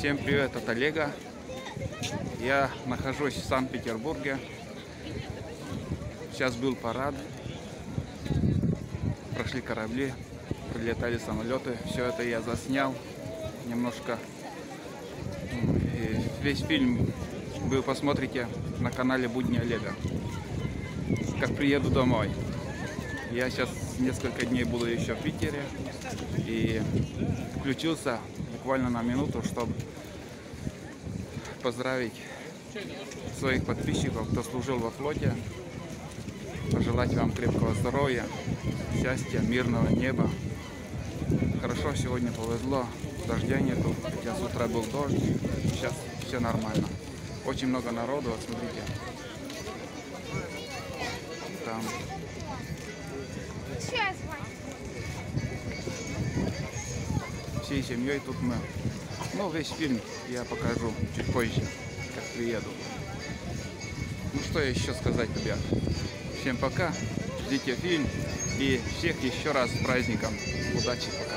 Всем привет от Олега. Я нахожусь в Санкт-Петербурге. Сейчас был парад. Прошли корабли, прилетали самолеты. Все это я заснял немножко. И весь фильм вы посмотрите на канале Будни Олега. Как приеду домой. Я сейчас несколько дней буду еще в Питере. И включился буквально на минуту, чтобы поздравить своих подписчиков, кто служил во флоте. Пожелать вам крепкого здоровья, счастья, мирного неба. Хорошо сегодня повезло, дождя нету, хотя с утра был дождь, сейчас все нормально. Очень много народу, вот смотрите. Там. Всей семьей тут мы. Ну, весь фильм я покажу чуть позже, как приеду. Ну, что еще сказать, ребят. Всем пока, ждите фильм и всех еще раз с праздником. Удачи, пока.